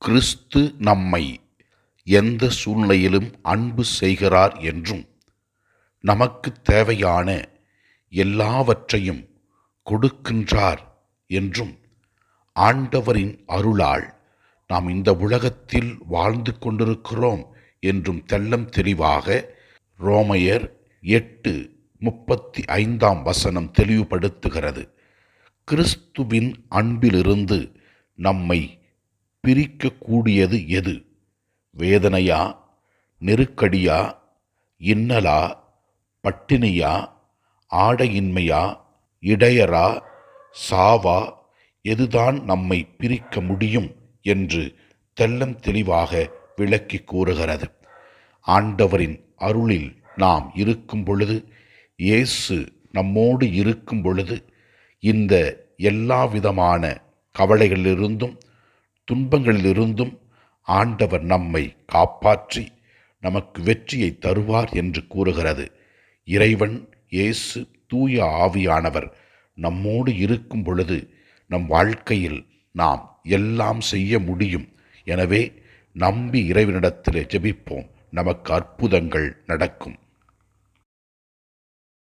கிறிஸ்து நம்மை எந்த சூழ்நிலையிலும் அன்பு செய்கிறார் என்றும் நமக்கு தேவையான எல்லாவற்றையும் கொடுக்கின்றார் என்றும் ஆண்டவரின் அருளால் நாம் இந்த உலகத்தில் வாழ்ந்து கொண்டிருக்கிறோம் என்றும் தெள்ளம் தெளிவாக ரோமையர் 8:35 தெளிவுபடுத்துகிறது. கிறிஸ்துவின் அன்பிலிருந்து நம்மை பிரிக்கக்கூடியது எது? வேதனையா, நெருக்கடியா, இன்னலா, பட்டினியா, ஆடையின்மையா, இடையரா, சாவா, எதுதான் நம்மை பிரிக்க முடியும் என்று தெள்ளம் தெளிவாக விளக்கி கூறுகிறது. ஆண்டவரின் அருளில் நாம் இருக்கும் பொழுது, இயேசு நம்மோடு இருக்கும் பொழுது, இந்த எல்லா விதமான கவலைகளிலிருந்தும் துன்பங்களிலிருந்தும் ஆண்டவர் நம்மை காப்பாற்றி நமக்கு வெற்றியை தருவார் என்று கூறுகிறது. இறைவன் இயேசு தூய ஆவியானவர் நம்மோடு இருக்கும் பொழுது நம் வாழ்க்கையில் நாம் எல்லாம் செய்ய முடியும். எனவே நம்பி இறைவனிடத்தில் ஜெபிப்போம். நமக்கு அற்புதங்கள் நடக்கும்.